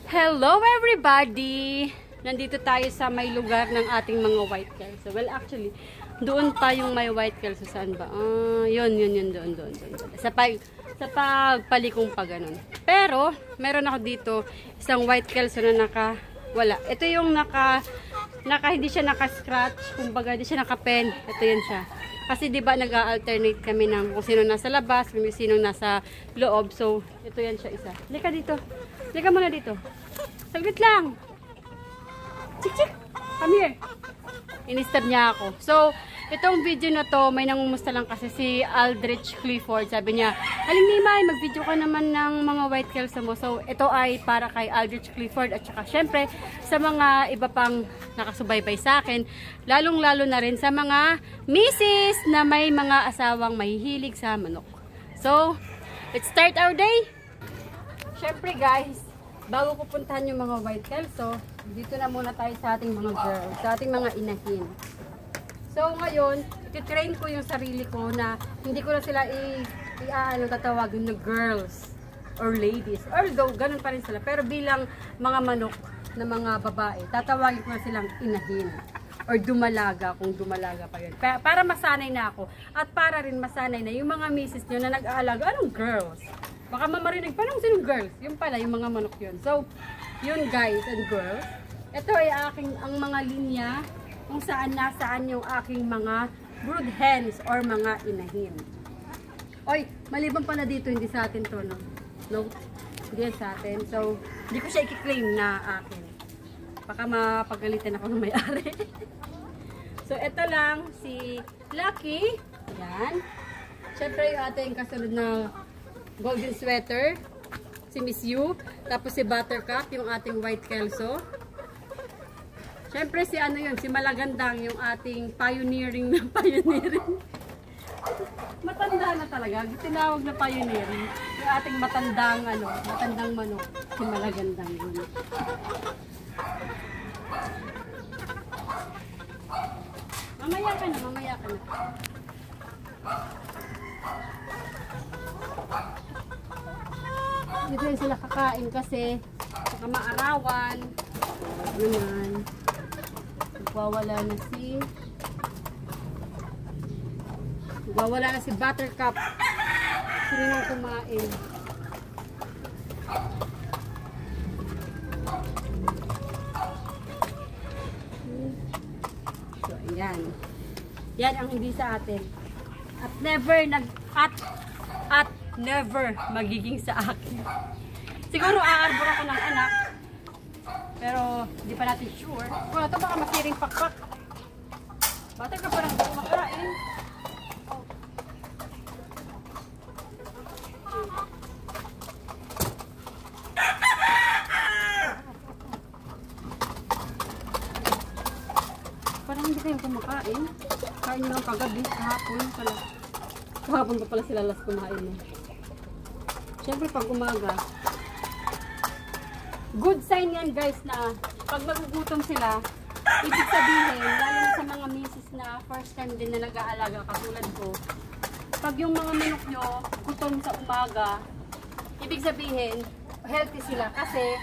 Hello everybody! Nandito tayo sa may lugar ng ating mga white kelso. Well, actually, doon pa yung may white kelso. Saan ba? Yun, doon. Sa pagpalikong pa ganun. Pero, meron ako dito isang white kelso na wala. Ito yung hindi siya naka-scratch. Kumbaga, hindi siya naka-pen. Ito yun siya. Kasi diba nag-alternate kami ng kung sino nasa labas, kung sino nasa loob. So, ito yan siya isa. Lika dito. Lika muna dito. Saglit lang. Chik! Come here. In-stab niya ako. So, itong video na to, may nangumusta lang kasi si Aldrich Clifford. Sabi niya, Aling Nimay, mag-video ka naman ng mga white kelso mo. So, ito ay para kay Aldrich Clifford at saka syempre sa mga iba pang nakasubaybay sa akin. Lalong-lalo na rin sa mga misis na may mga asawang mahihilig sa manok. So, let's start our day. Syempre guys, bago ko puntahan yung mga white kelso, dito na muna tayo sa ating mga girls, sa ating mga inahin. So ngayon, ititrain ko yung sarili ko na hindi ko na sila tatawagin na girls or ladies. Although, ganun pa rin sila. Pero bilang mga manok na mga babae, tatawagin ko na silang inahin. Or dumalaga, kung dumalaga pa yun. Para masanay na ako. At para rin masanay na yung mga misis nyo na nag-aalaga, anong girls? Baka mamarinig, paano sinong girls? Yung pala, yung mga manok yun. So, yun guys and girls. Ito ay ang mga linya kung nasaan yung aking mga brood hens or mga inahin. Oy, maliban pala dito, hindi sa atin to, no? No, hindi yan sa atin. So, hindi ko siya i-claim na akin. Baka mapagalitan ako ng may-ari. So, ito lang, si Lucky. Yan. Siyempre, yung ating kasunod na golden sweater, si Miss Yu. Tapos si Buttercup, yung ating white kelso. Siyempre si si Malagandang, yung ating pioneering na pioneering. Matanda na talaga, tinawag na pioneering. Yung ating matandang manok, si Malagandang yun. Mamaya ka na. Dito rin sila kakain kasi saka maarawan. Ganyan. Nagwawala na si Buttercup. Sino nang kumain? So, ayan. Yan ang hindi sa atin. At never magiging sa akin. Siguro aarbor ako ng anak. Pero hindi pa natin sure. Kung ito baka masiring pakpak. Bata ka parang kumakain. Parang hindi kayong kumakain. Kain nyo lang kagabi, kahapon pala. Kahapon pa pala sila last kumain mo. Siyempre pag umaga, good sign yan guys na pag magugutom sila, ibig sabihin, lalo na sa mga misis na first time din na nag-aalaga katulad ko, pag yung mga manok nyo gutom sa umaga, ibig sabihin, healthy sila kasi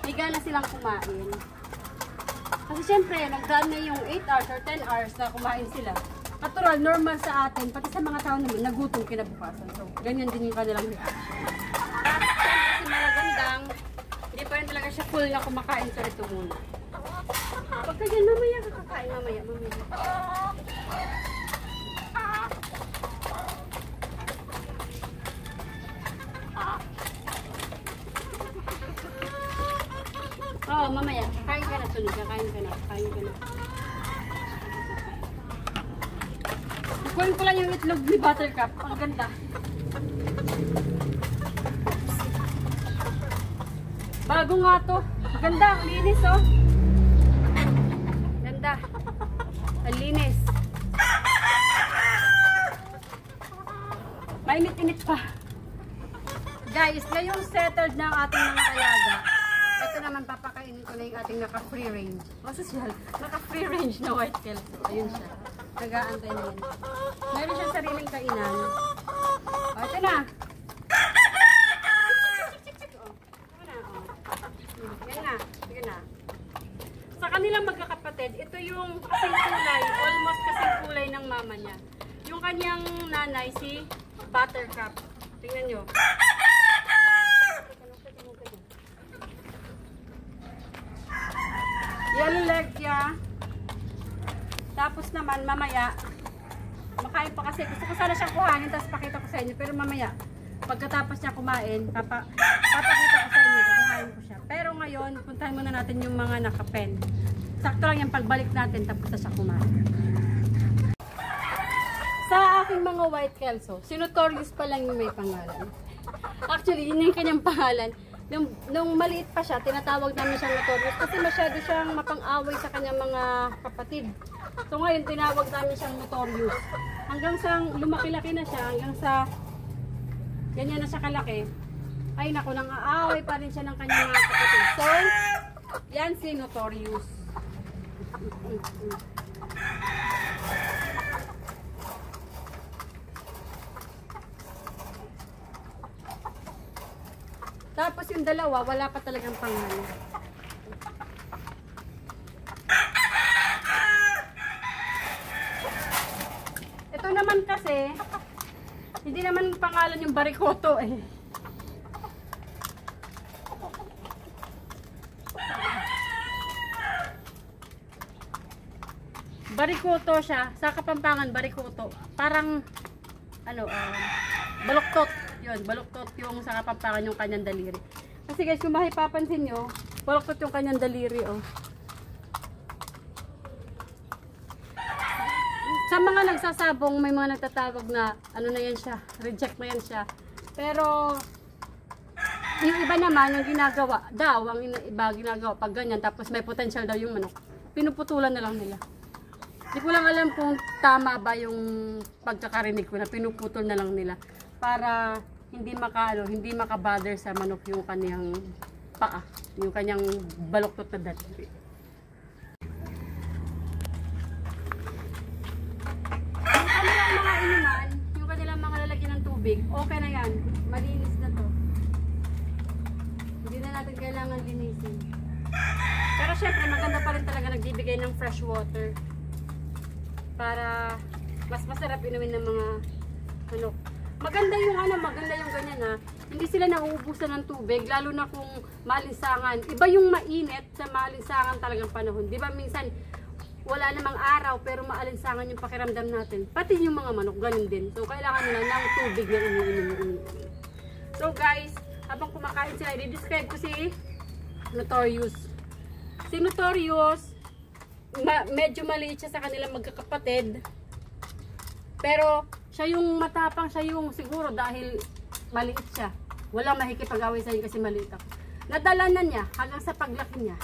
may gana silang kumain. Kasi syempre, nagdaan na yung 8 hours or 10 hours na kumain sila. Natural, normal sa atin, pati sa mga tao naman, nagutom kinabukasan. So, ganyan din yung kanilang reaction. Kasi Malagandang, hindi pa rin talaga siya full na kumakain. So, ito muna. Pagka dyan, mamaya kakakain. Mamaya. Oo, mamaya. Kakain ka na, sunod. Kakain ka na. Kunin ko lang yung itlog ni Buttercup. Ang ganda. Bago nga to. Ang ganda. Ang linis, oh. Ganda. Ang linis. Mainit-init pa. Guys, ngayong settled na ang ating mga alaga. Ito naman papakainin ko na yung ating naka-free range. Masosyal. Naka-free range na white kelso. Ayun siya. Nag-aantay na yun. Meron siyang sariling kainan. O, ito na. magkakapatid, ito yung kasing kulay, almost kasing kulay ng mama niya. Yung kanyang nanay, si Buttercup. Tingnan nyo. Yellow leg niya. Tapos naman, mamaya, makain pa kasi. Gusto ko sana siyang kuhanin, tapos pakita ko sa inyo. Pero mamaya, pagkatapos niya kumain, papakita ko sa inyo, kukuhain ko siya. Pero ngayon, puntahan muna natin yung mga nakapen. Sakto lang yung pagbalik natin, tapos na siya kumain. Sa aking mga white kelso, si Notorious pa lang yung may pangalan. Actually, yun yung kanyang pangalan. Nung maliit pa siya, tinatawag namin siyang Notorious kasi masyado siyang mapang-away sa kanyang mga kapatid. So ngayon, tinawag namin siyang Notorious. Hanggang sa lumaki-laki na siya, hanggang sa ganyan na siya kalaki, ay naku, nang aaway pa rin siya ng kanyang mga kapatid. So, yan si Notorious. Tapos yung dalawa, wala pa talagang pangalan. Ito naman kasi, hindi naman pangalan yung Barikoto eh. Barikoto siya, sa Kapampangan Barikoto. Parang ano, baluktot. Yun, baluktot yung sa Kapampangan yung kanyang daliri. Kasi guys, kung mahipapansin nyo, baluktot yung kanyang daliri, oh. Sa mga nagsasabong, may mga nagtatawag na, ano na yan siya, reject na yan siya. Pero, yung iba naman, yung ginagawa, daw, ang iba ginagawa, pag ganyan, tapos may potential daw yung manok, pinuputulan na lang nila. Hindi ko lang alam kung tama ba yung pagkakarinig ko na pinuputol na lang nila para hindi maka-bother sa manok yung kanyang paa, yung kanyang baluktot na daliri. Yung kanilang mga inuman, yung kanilang mga lalagyan ng tubig, okay na yan. Malinis na to. Hindi na natin kailangan linisin. Pero syempre, maganda pa rin talaga nagbibigay ng fresh water para mas masarap inumin ng mga manok. Maganda yung ganyan ha. Hindi sila nauubusan ng tubig, lalo na kung maalinsangan. Iba yung mainit sa maalinsangan talagang panahon. Di ba minsan wala namang araw pero maalinsangan yung pakiramdam natin. Pati yung mga manok, ganun din. So kailangan nila ng tubig na iniinom. So guys, habang kumakain sila, i-describe ko si Notorious. Si Notorious, medyo maliit siya sa kanilang magkakapatid. Pero siya yung matapang, siya yung siguro dahil maliit siya. Walang makikipag-away sa iyo kasi maliit ako. Nadala na niya hanggang sa paglaki niya.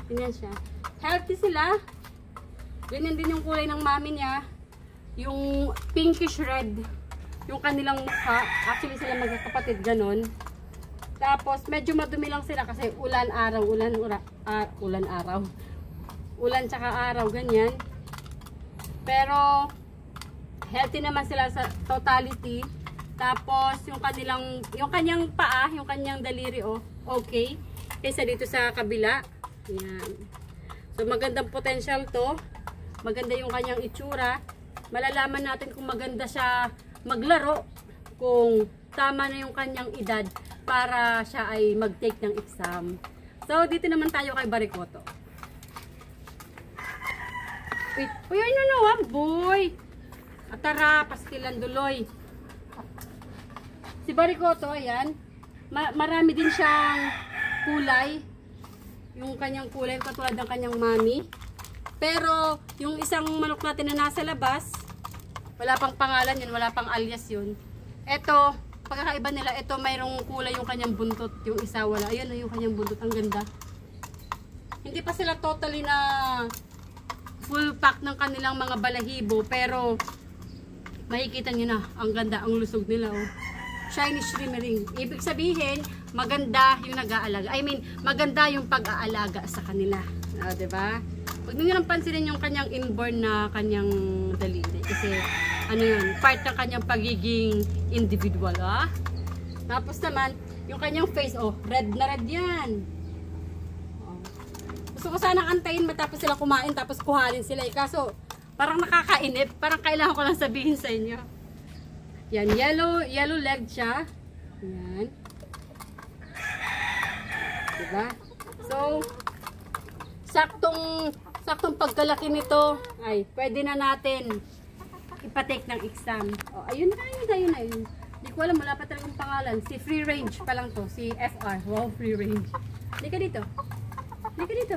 Ganyan siya. Healthy sila. Ganyan din yung kulay ng mami niya. Yung pinkish red. Yung kanilang mukha. Actually sila magkakapatid ganon. Tapos medyo madumi lang sila kasi ulan tsaka araw, ganyan. Pero healthy naman sila sa totality. Tapos yung kanyang paa, yung kanyang daliri, oh, okay. Kaysa dito sa kabila. Yan. So magandang potential to. Maganda yung kanyang itsura. Malalaman natin kung maganda siya maglaro, kung tama na yung kanyang edad para siya ay mag-take ng exam. So dito naman tayo kay Barikoto. Wait, uy, boy! Atara, pastilan duloy. Si Barikoto, ayan. Marami din siyang kulay. Yung kanyang kulay, katulad ng kanyang mami. Pero, yung isang manok natin na nasa labas, wala pang pangalan yun, wala pang alias yun. Ito, pagkakaiba nila, ito mayroong kulay yung kanyang buntot. Yung isa wala. Ayan, yung kanyang buntot, ang ganda. Hindi pa sila totally na full pack ng kanilang mga balahibo, pero makikita nyo na, ang ganda, ang lusog nila, oh. Shiny shimmering. Ibig sabihin, maganda yung nag-aalaga. I mean, maganda yung pag-aalaga sa kanila. Diba? Huwag nyo lang pansinin yung kanyang inborn na kanyang daliri. Kasi, ano yun, part ng kanyang pagiging individual, ah. Tapos naman, yung kanyang face, oh, red na red yan. Oh. Gusto Gusto ko sanang antayin matapos sila kumain tapos kuhanin sila eh. Kaso parang nakakainip. Parang kailangan ko lang sabihin sa inyo. Yan, yellow leg siya. Yan. Diba? So, saktong pagkalaki nito ay pwede na natin ipatake ng exam. O, ayun na. Hindi ko alam, wala pa talagang pangalan. Si free range pa lang to. Si FR. Wow, free range. Hindi ka dito. Saglit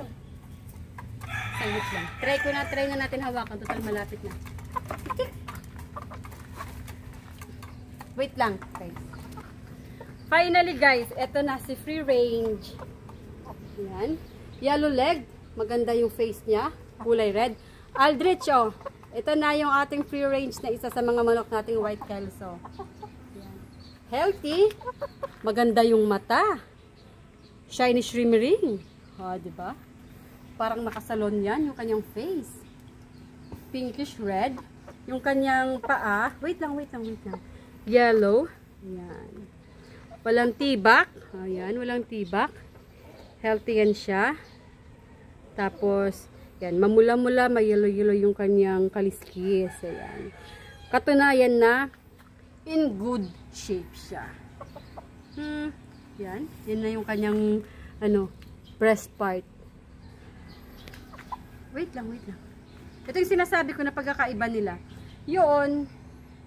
lang. Try na natin hawakan. Total malapit na. Wait lang. Okay. Finally guys, eto na si free range. Yan. Yellow leg. Maganda yung face niya. Kulay red. Aldrich, oh. Ito na yung ating free range na isa sa mga manok nating white kelso. Yan. Healthy. Maganda yung mata. Shiny shimmering. Diba? Parang nakasalon yan yung kanyang face. Pinkish red. Yung kanyang paa. Wait lang. Yellow. Yan. Walang tibak. Ayan, walang tibak. Healthy yan siya. Tapos, yan, mamula-mula, may yellow-yellow yung kanyang kaliskis. Ayan. Katunayan na, in good shape siya. Yan. Yan na yung kanyang, breast part. Wait lang. Ito yung sinasabi ko na pagkakaiba nila. Yun,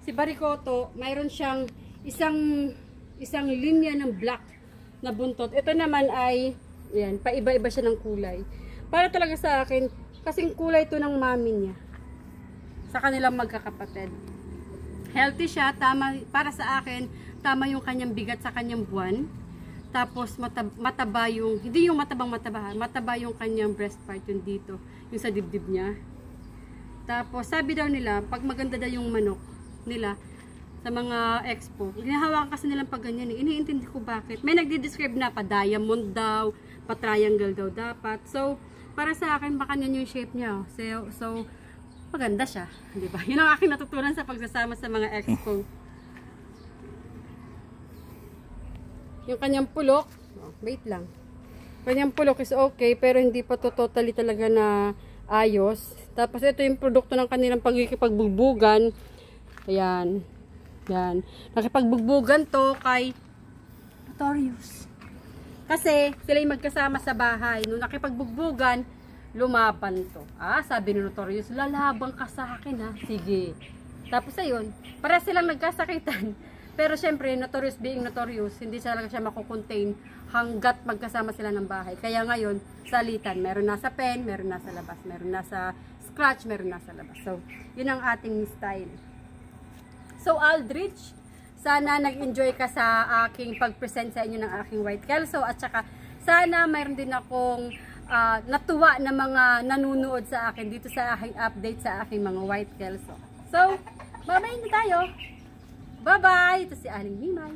si Barikoto, mayroon siyang isang linya ng black na buntot. Ito naman ay, yan, paiba-iba siya ng kulay. Para talaga sa akin, kasing kulay to ng mami niya. Sa kanilang magkakapatid. Healthy siya, tama, para sa akin, tama yung kanyang bigat sa kanyang buwan. Tapos mataba yung, hindi yung mataba yung kanyang breast part yung dito, yung sa dibdib niya. Tapos sabi daw nila, pag maganda daw yung manok nila, sa mga expo, hinahawakan kasi nilang pag ganyan eh. Iniintindi ko bakit. May nagdi-describe na pa diamond daw, pa triangle daw dapat. So, para sa akin, baka yan yung shape niya. So maganda siya. Di ba? Yun ang aking natutunan sa pagsasama sa mga expo. Yung kanyang pulok, wait lang. Kanyang pulok is okay, pero hindi pa to totally talaga na ayos. Tapos ito yung produkto ng kanilang pagkikipagbubugan. Ayan. Yan. Nakipagbubugan to kay Notorious. Kasi sila yung magkasama sa bahay. Nung nakipagbubugan, lumaban to. Sabi ni Notorious, lalabang ka sa akin ha. Sige. Tapos ayun, para silang nagkasakitan. Pero syempre, Notorious being Notorious, hindi talaga siya makukontain hanggat magkasama sila ng bahay. Kaya ngayon, salitan. Meron nasa pen, meron nasa labas. Meron nasa scratch, meron nasa labas. So, yun ang ating style. So, Aldrich, sana nag-enjoy ka sa aking pag-present sa inyo ng aking white kelso. At saka, sana mayroon din akong natuwa na mga nanunood sa akin dito sa aking update sa aking mga white kelso. So, bye-bye na tayo. Bye-bye! Ito si Aling Himay.